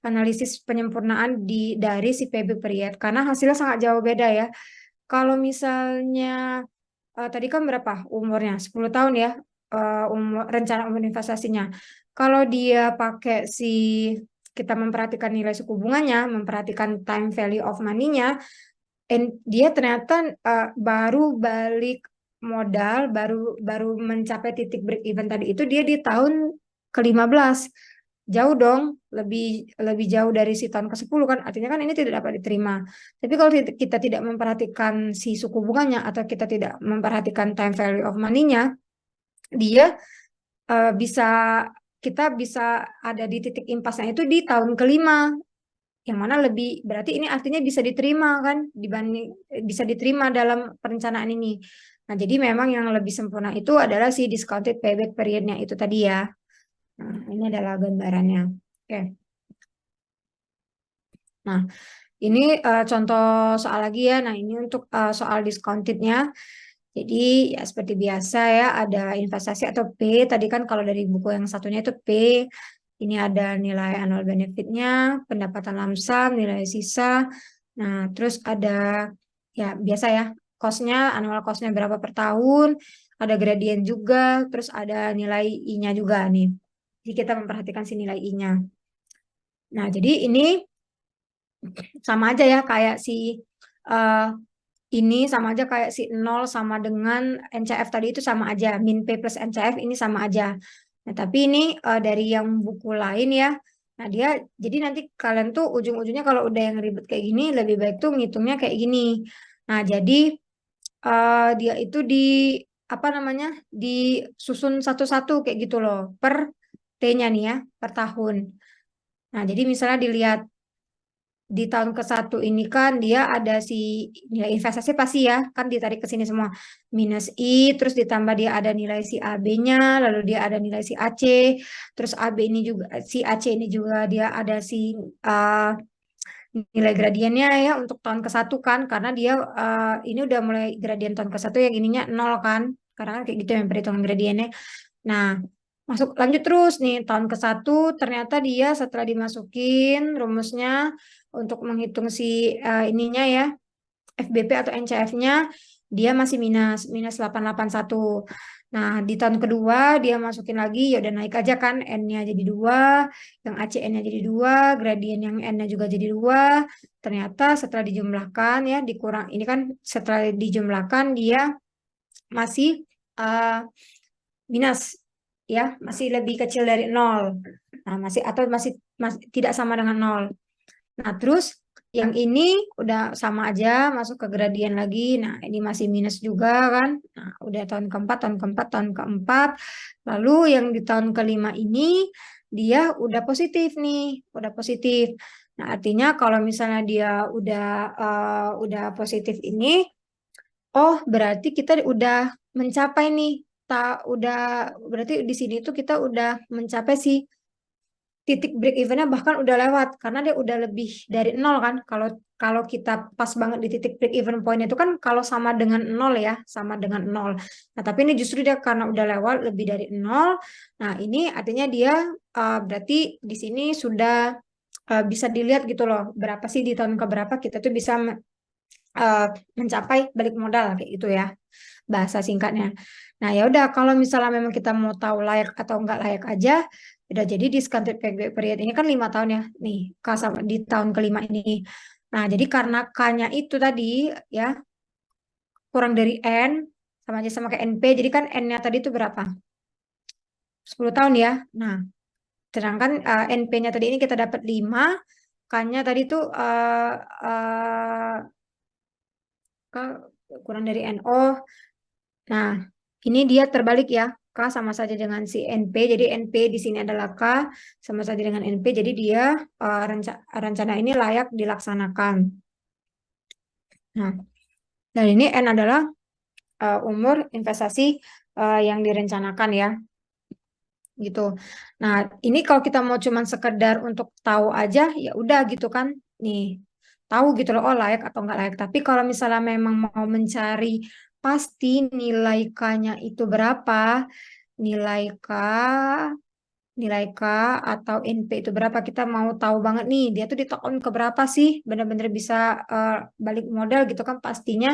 analisis penyempurnaan dari si payback period karena hasilnya sangat jauh beda ya. Kalau misalnya tadi kan berapa umurnya? 10 tahun ya, rencana umur investasinya. Kalau dia pakai kita memperhatikan nilai suku bunganya, memperhatikan time value of money-nya, dia ternyata baru balik modal, baru baru mencapai titik break even tadi itu dia di tahun ke-15. Jauh dong, lebih lebih jauh dari si tahun ke-10 kan. Artinya kan ini tidak dapat diterima. Tapi kalau kita tidak memperhatikan si suku bunganya atau kita tidak memperhatikan time value of money-nya, dia bisa kita bisa ada di titik impasnya itu di tahun kelima, yang mana lebih berarti ini artinya bisa diterima kan dibanding bisa diterima dalam perencanaan ini. Nah, jadi memang yang lebih sempurna itu adalah si discounted payback period-nya itu tadi ya. Nah, ini adalah gambarannya. Oke. Nah, ini contoh soal lagi ya. Nah, ini untuk soal discounted-nya. Jadi ya seperti biasa ya, ada investasi atau P. Tadi kan kalau dari buku yang satunya itu P. Ini ada nilai annual benefit-nya, pendapatan lamsam, nilai sisa. Nah, terus ada ya biasa ya, cost-nya, annual cost-nya berapa per tahun. Ada gradient juga, terus ada nilai I-nya juga nih. Jadi kita memperhatikan si nilai I-nya. Nah, jadi ini sama aja ya kayak eh, ini sama aja kayak si 0 sama dengan NCF tadi itu sama aja. Min P plus NCF ini sama aja. Nah, tapi ini dari yang buku lain ya. Nah, dia jadi nanti kalian tuh ujung-ujungnya kalau udah yang ribet kayak gini lebih baik tuh ngitungnya kayak gini. Nah, jadi dia itu apa namanya? Disusun satu-satu kayak gitu loh per T-nya nih ya, per tahun. Nah, jadi misalnya dilihat di tahun ke-1 ini kan dia ada nilai investasi pasti ya kan ditarik ke sini semua minus I, terus ditambah dia ada nilai si AB-nya, lalu dia ada nilai si AC, terus AB ini juga si AC ini juga dia ada uh, nilai gradiennya ya untuk tahun ke-1 kan karena dia ini udah mulai gradien tahun ke-1 yang ininya 0 kan karena kan kayak gitu yang perhitungan gradiennya. Nah, lanjut terus nih tahun ke-1 ternyata dia setelah dimasukin rumusnya untuk menghitung ininya ya FBP atau NCF-nya dia masih minus minus 881. Nah, di tahun kedua dia masukin lagi ya udah naik aja kan N-nya jadi 2, yang ACN-nya jadi 2, gradien yang N-nya juga jadi 2. Ternyata setelah dijumlahkan ya dikurang ini kan setelah dijumlahkan dia masih uh, minus ya, masih lebih kecil dari 0. Nah, masih tidak sama dengan 0. Nah, terus yang ini udah sama aja masuk ke gradien lagi. Nah, ini masih minus juga kan. Nah, udah tahun keempat, tahun keempat, tahun keempat. Lalu yang di tahun kelima ini dia udah positif nih, udah positif. Nah, artinya kalau misalnya dia udah positif ini, oh berarti kita udah mencapai nih, udah berarti di sini tuh kita udah mencapai titik break evennya bahkan udah lewat karena dia udah lebih dari 0 kan kalau kalau kita pas banget di titik break even point itu kan kalau sama dengan 0 ya sama dengan 0. Nah tapi ini justru dia karena udah lewat lebih dari 0. Nah ini artinya dia berarti di sini sudah bisa dilihat gitu loh berapa sih di tahun keberapa kita tuh bisa uh, mencapai balik modal kayak gitu ya bahasa singkatnya. Nah, ya udah kalau misalnya memang kita mau tahu layak atau enggak layak aja, udah jadi discounted payback period ini kan 5 tahun ya. Nih, sama di tahun kelima ini. Nah, jadi karena K-nya itu tadi ya kurang dari N sama aja sama kayak NP. Jadi kan N-nya tadi itu berapa? 10 tahun ya. Nah, sedangkan NP-nya tadi ini kita dapat 5, K-nya tadi tuh kurang dari NO. Nah, Ini dia terbalik ya. K sama saja dengan si NP. Jadi NP di sini adalah K sama saja dengan NP. Jadi dia rencana ini layak dilaksanakan. Nah, dan ini N adalah umur investasi yang direncanakan ya, gitu. Nah, ini kalau kita mau cuman sekedar untuk tahu aja, ya udah gitu kan. Nih, tahu gitu loh, oh layak atau nggak layak. Tapi kalau misalnya memang mau mencari pasti nilai K-nya itu berapa, nilai K, nilai K atau NP itu berapa, kita mau tahu banget nih, dia tuh di tahun keberapa sih, benar-benar bisa eh, balik modal gitu kan pastinya.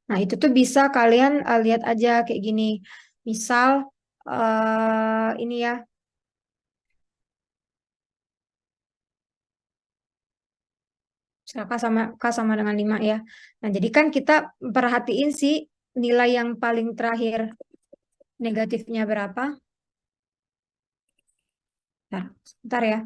Nah, itu tuh bisa kalian lihat aja kayak gini. Misal ini ya, misal K sama dengan 5 ya. Nah, jadi kan kita perhatiin sih nilai yang paling terakhir negatifnya berapa. Bentar, sebentar ya.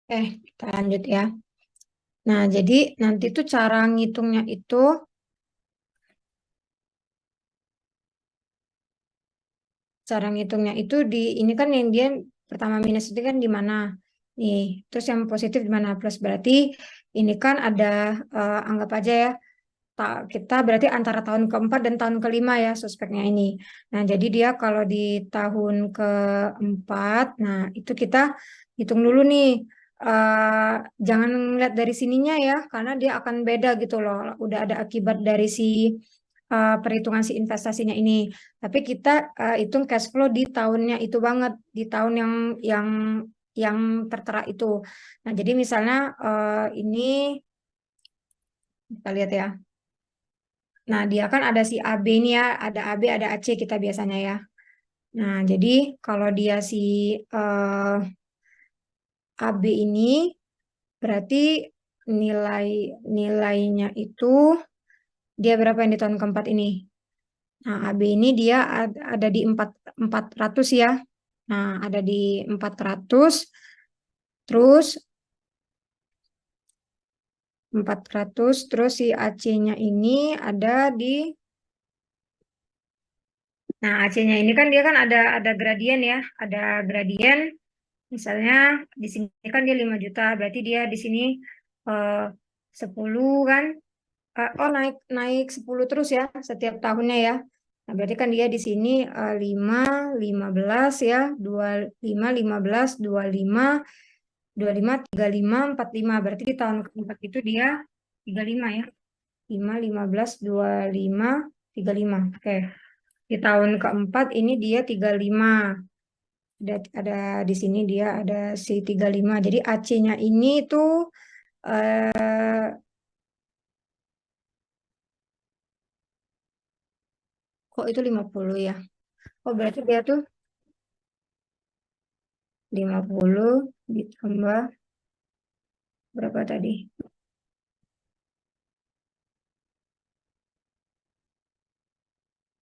Kita lanjut ya. Nah, jadi nanti tuh cara ngitungnya itu di ini kan yang dia pertama minus itu kan di mana nih, terus yang positif di mana plus, berarti ini kan ada anggap aja ya, kita berarti antara tahun keempat dan tahun kelima ya suspeknya ini. Nah, jadi dia kalau di tahun keempat, nah itu kita hitung dulu nih. eh Jangan lihat dari sininya ya, karena dia akan beda gitu loh. Udah ada akibat dari si perhitungan si investasinya ini. Tapi kita hitung cash flow di tahunnya itu banget, di tahun yang yang tertera itu. Nah, jadi misalnya ini kita lihat ya. Nah, dia kan ada si AB ini ya, ada AB, ada AC kita biasanya ya. Nah, jadi kalau dia si eh, AB ini berarti nilai nilainya itu dia berapa yang di tahun keempat ini? Nah, AB ini dia ada di 400 ya. Nah, ada di 400. Terus 400, terus si AC-nya ini ada di, nah AC-nya ini kan dia kan ada gradien ya, ada gradien. Misalnya di sini kan dia 5 juta, berarti dia di sini eh, 10 kan. Oh, naik naik 10 terus ya setiap tahunnya ya. Nah, berarti kan dia di sini 5, 15 ya, 25, 15, 25, 25, 35, 45. Berarti di tahun keempat itu dia 35 ya. 5, 15, 25, 35. Oke. Di tahun keempat ini dia 35. Ada di sini dia ada si 35. Jadi AC-nya ini tuh eh, kok itu 50 ya? Oh, berarti dia tuh 50 ditambah berapa tadi?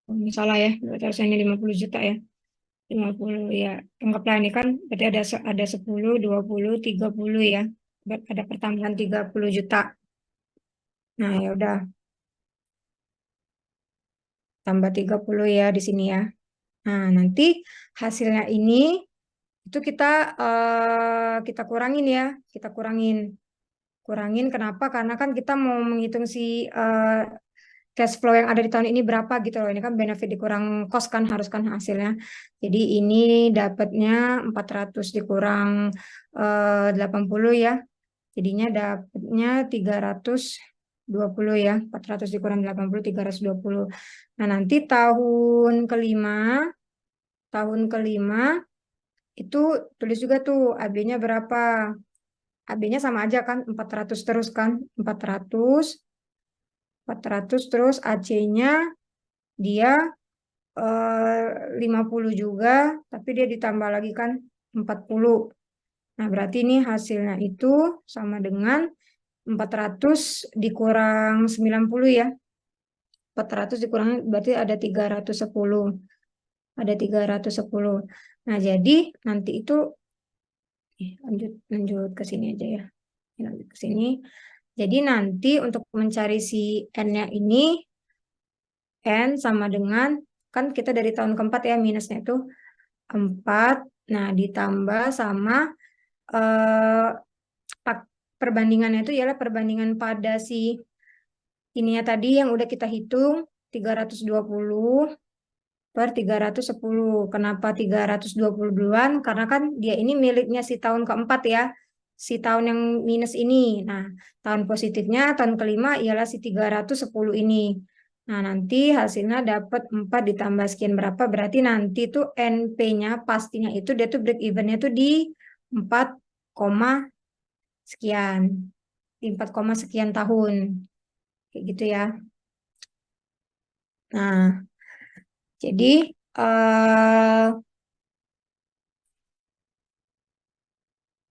Oh, ini salah ya. Berarti harusnya ini 50 juta ya. 50 ya. Anggaplah ini kan berarti ada 10, 20, 30 ya. Ada pertambahan 30 juta. Nah, ya udah tambah 30 ya di sini ya. Nah, nanti hasilnya ini itu kita kurangin ya. Kita kurangin. Kurangin kenapa? Karena kan kita mau menghitung si cash flow yang ada di tahun ini berapa gitu loh. Ini kan benefit dikurang cost kan harus kan hasilnya. Jadi ini dapatnya 400 dikurang 80 ya. Jadinya dapatnya 320 ya. 400 dikurang 80, 320. Nah, nanti tahun kelima itu tulis juga tuh AB-nya berapa. AB-nya sama aja kan 400 terus kan. 400 terus AC-nya dia 50 juga, tapi dia ditambah lagi kan 40. Nah, berarti ini hasilnya itu sama dengan 400 dikurang 90 ya. 400 dikurang berarti ada 310. Ada 310. Nah, jadi nanti itu lanjut lanjut ke sini aja ya. Lanjut ke sini. Jadi nanti untuk mencari si N-nya ini, N sama dengan, kan kita dari tahun keempat ya, minusnya itu 4. Nah, ditambah sama eh, perbandingannya itu ialah perbandingan pada si ininya tadi yang udah kita hitung 320 per 310. Kenapa 320 duluan? Karena kan dia ini miliknya si tahun keempat ya. Si tahun yang minus ini. Nah, tahun positifnya tahun kelima ialah si 310 ini. Nah, nanti hasilnya dapat 4 ditambah sekian berapa. Berarti nanti tuh NP-nya pastinya itu dia tuh break even-nya tuh di 4, sekian. Di 4, sekian tahun. Kayak gitu ya. Nah, jadi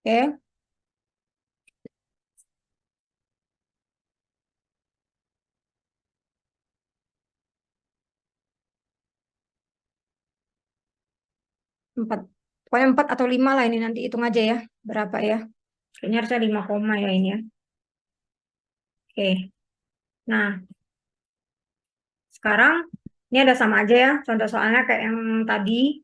oke. 4. Pokoknya 4 atau 5 lah ini nanti hitung aja ya. Berapa ya? Kayaknya harusnya 5 koma ya ini ya. Oke. Nah, sekarang ini ada sama aja ya. Contoh soalnya kayak yang tadi.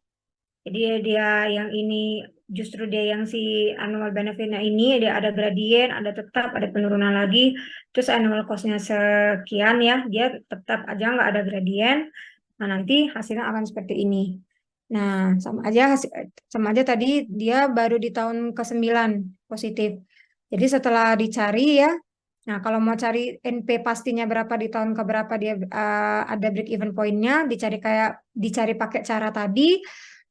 Jadi dia yang ini justru dia yang si annual benefitnya ini dia ada gradien, ada tetap, ada penurunan lagi. Terus annual cost-nya sekian ya. Dia tetap aja nggak ada gradien. Nah, nanti hasilnya akan seperti ini. Nah, sama aja tadi dia baru di tahun ke-9 positif. Jadi setelah dicari ya, nah kalau mau cari NP pastinya berapa di tahun ke berapa dia ada break even point-nya, dicari pakai cara tadi,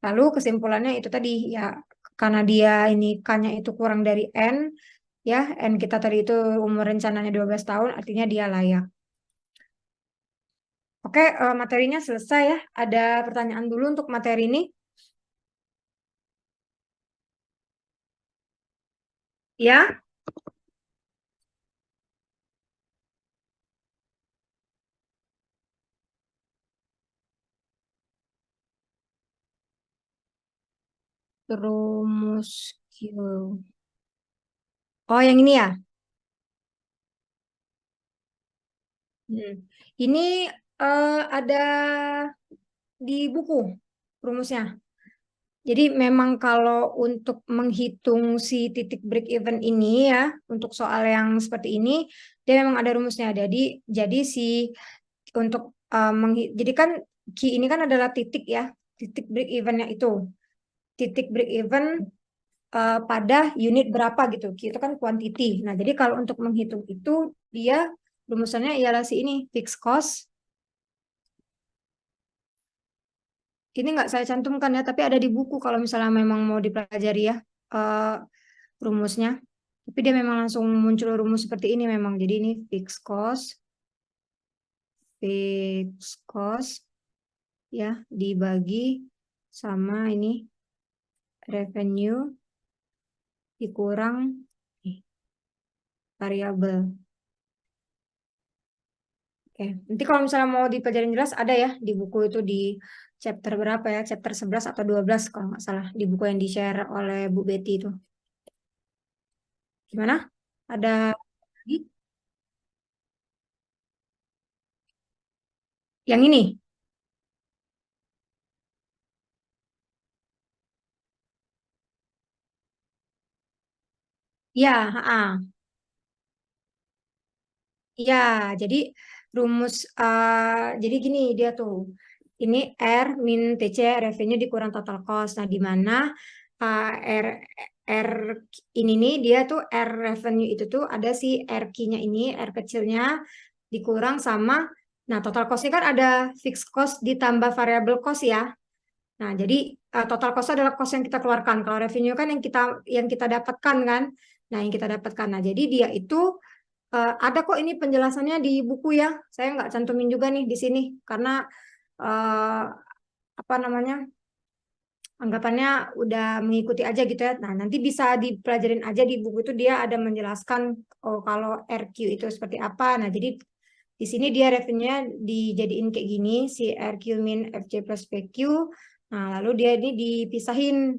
lalu kesimpulannya itu tadi ya karena dia ini K-nya itu kurang dari N, ya N kita tadi itu umur rencananya 12 tahun, artinya dia layak. Oke, materinya selesai ya. Ada pertanyaan dulu untuk materi ini? Ya, Rumus Q. Oh, yang ini ya? Hmm. Ini ada di buku rumusnya. Jadi memang kalau untuk menghitung si titik break even ini ya, untuk soal yang seperti ini, dia memang ada rumusnya. Jadi si untuk jadi kan Q ini kan adalah titik ya, titik break evennya itu. Titik break even pada unit berapa gitu. Q itu kan quantity. Nah, jadi kalau untuk menghitung itu dia rumusannya ialah si ini fixed cost. Ini nggak saya cantumkan ya, tapi ada di buku kalau misalnya memang mau dipelajari ya eh, rumusnya. Tapi dia memang langsung muncul rumus seperti ini memang. Jadi ini fixed cost ya dibagi sama ini revenue dikurang variabel. Oke, nanti kalau misalnya mau dipelajarin jelas ada ya di buku itu di chapter berapa ya? Chapter 11 atau 12 kalau nggak salah di buku yang di-share oleh Bu Betty itu. Gimana? Ada lagi? Yang ini? Ya, ya, jadi rumus jadi gini dia tuh. Ini R min TC revenue dikurang total cost. Nah, di mana R R ini nih dia tuh R revenue itu tuh ada si R key-nya ini, R kecilnya dikurang sama nah total cost-nya kan ada fixed cost ditambah variable cost ya. Nah, jadi total cost adalah cost yang kita keluarkan. Kalau revenue kan yang kita dapatkan kan. Nah, yang kita dapatkan. Nah, jadi dia itu ada kok ini penjelasannya di buku ya. Saya nggak cantumin juga nih di sini karena eh, apa namanya anggapannya udah mengikuti aja gitu ya. Nah, nanti bisa dipelajarin aja di buku itu dia ada menjelaskan oh kalau RQ itu seperti apa. Nah, jadi di sini dia revenue-nya dijadiin kayak gini si RQ min FC plus PQ. Nah, lalu dia ini dipisahin.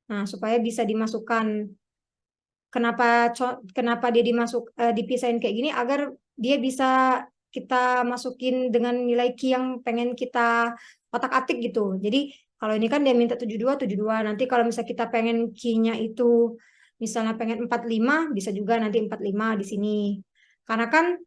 Nah, supaya bisa dimasukkan kenapa dia dipisahin kayak gini agar dia bisa kita masukin dengan nilai key yang pengen kita otak-atik gitu. Jadi kalau ini kan dia minta 72 72. Nanti kalau misalnya kita pengen key-nya itu misalnya pengen 45 bisa juga nanti 45 di sini. Karena kan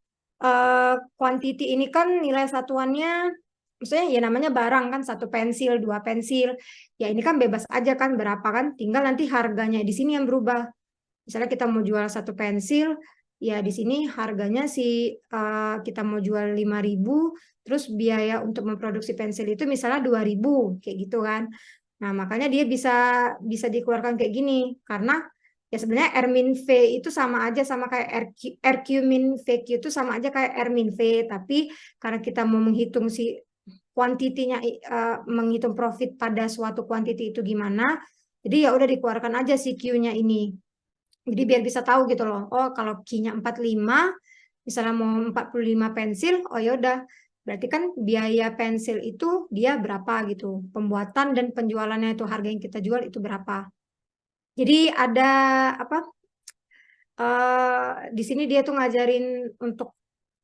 quantity ini kan nilai satuannya maksudnya ya namanya barang kan satu pensil, dua pensil. Ya ini kan bebas aja kan berapa kan tinggal nanti harganya di sini yang berubah. Misalnya kita mau jual satu pensil, ya di sini harganya kita mau jual 5.000, terus biaya untuk memproduksi pensil itu misalnya 2.000, kayak gitu kan. Nah, makanya dia bisa bisa dikeluarkan kayak gini karena ya sebenarnya R min V itu sama aja sama kayak RQ min VQ itu sama aja kayak R min V, tapi karena kita mau menghitung si kuantitinya menghitung profit pada suatu kuantiti itu gimana, jadi ya udah dikeluarkan aja si Q-nya ini. Jadi biar bisa tahu gitu loh. Oh, kalau Q-nya 45, misalnya mau 45 pensil, oh ya udah. Berarti kan biaya pensil itu dia berapa gitu. Pembuatan dan penjualannya itu harga yang kita jual itu berapa. Jadi ada apa? Di sini dia tuh ngajarin untuk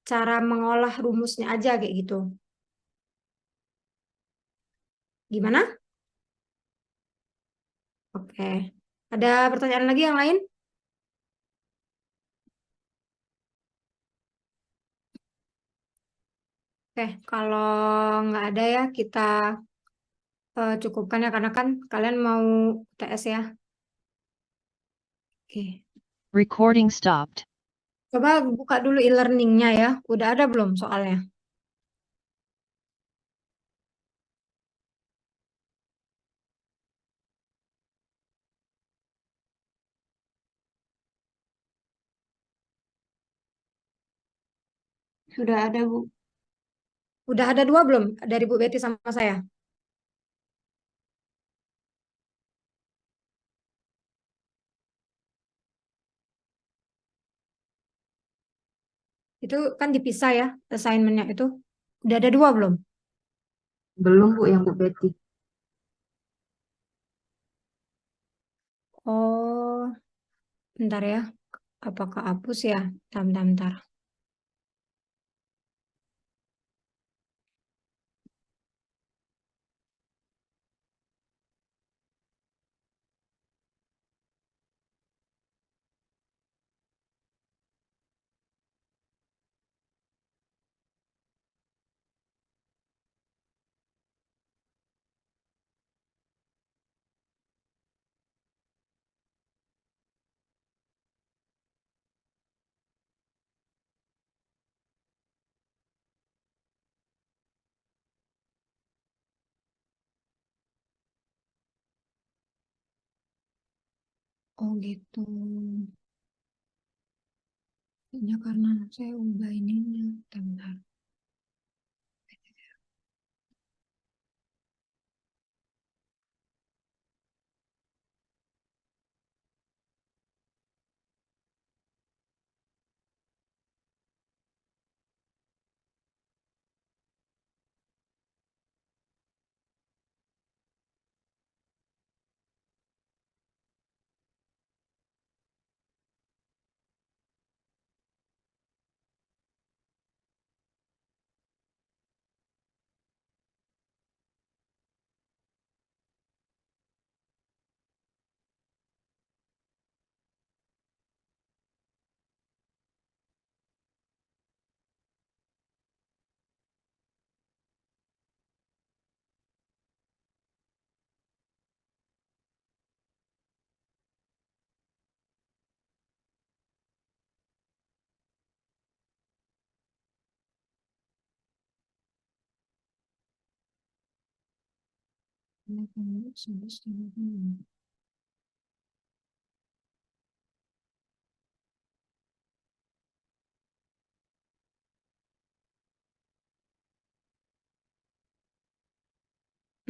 cara mengolah rumusnya aja kayak gitu. Gimana? Oke. Ada pertanyaan lagi yang lain? Oke, kalau nggak ada ya kita cukupkan ya karena kan kalian mau UTS ya. Oke. Recording stopped. Coba buka dulu e-learningnya ya. Udah ada belum soalnya? Sudah ada, Bu. Udah ada dua belum dari Bu Betty sama saya? Itu kan dipisah ya assignmentnya itu. Udah ada dua belum? Belum Bu yang Bu Betty. Oh, bentar ya. Apakah hapus ya? Bentar. Oh gitu. Kayaknya karena saya ubah ininya. Bentar.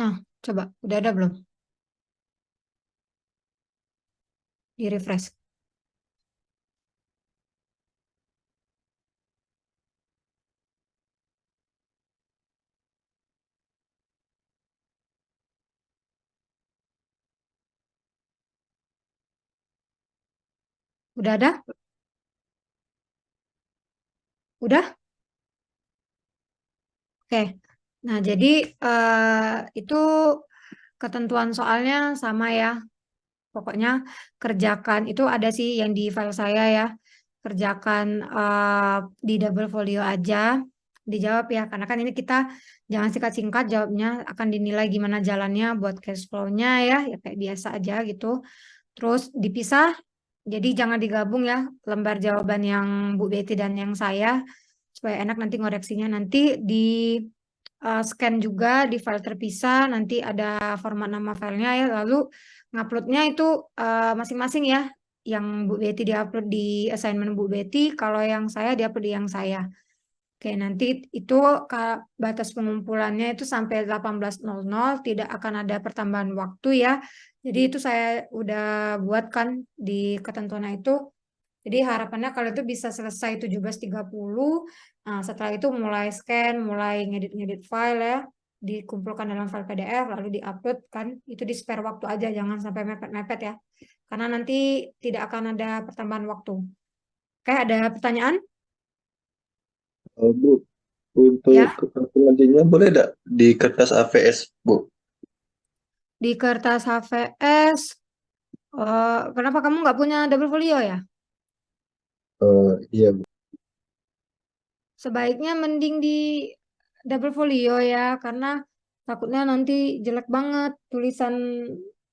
Nah, coba. Udah ada belum? Di refresh. Udah ada? Udah? Oke. Nah, jadi itu ketentuan soalnya sama ya. Pokoknya kerjakan itu ada sih yang di file saya ya. Kerjakan di double folio aja. Dijawab ya, karena kan ini kita jangan singkat-singkat jawabnya, akan dinilai gimana jalannya buat cash flow-nya ya, ya kayak biasa aja gitu. Terus dipisah, jadi jangan digabung ya lembar jawaban yang Bu Betty dan yang saya, supaya enak nanti ngoreksinya. Nanti di scan juga di file terpisah, nanti ada format nama filenya ya, lalu nguploadnya itu masing-masing ya. Yang Bu Betty diupload di assignment Bu Betty, kalau yang saya diupload di yang saya. Oke, nanti itu batas pengumpulannya itu sampai 18.00, tidak akan ada pertambahan waktu ya. Jadi itu saya udah buatkan di ketentuan itu. Jadi harapannya kalau itu bisa selesai 17.30. Nah, setelah itu mulai scan, mulai ngedit-ngedit file ya, dikumpulkan dalam file PDF, lalu diupload kan. Itu di spare waktu aja, jangan sampai mepet-mepet ya. Karena nanti tidak akan ada pertambahan waktu. Oke, ada pertanyaan? Bu, untuk Ya, kekalkulasinya boleh tidak di kertas AVS, Bu? di kertas HVS. Kenapa kamu nggak punya double folio ya? Iya, Bu. Sebaiknya mending di double folio ya, karena takutnya nanti jelek banget tulisan.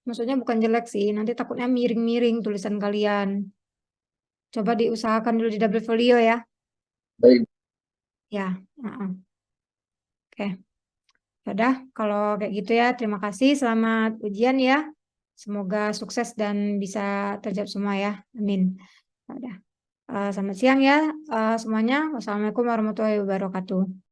Maksudnya bukan jelek sih, nanti takutnya miring-miring tulisan kalian. Coba diusahakan dulu di double folio ya. Baik. Ya, heeh. Oke. Udah, kalau kayak gitu ya, terima kasih. Selamat ujian ya. Semoga sukses dan bisa terjawab semua ya. Amin. Udah. Selamat siang ya semuanya. Wassalamualaikum warahmatullahi wabarakatuh.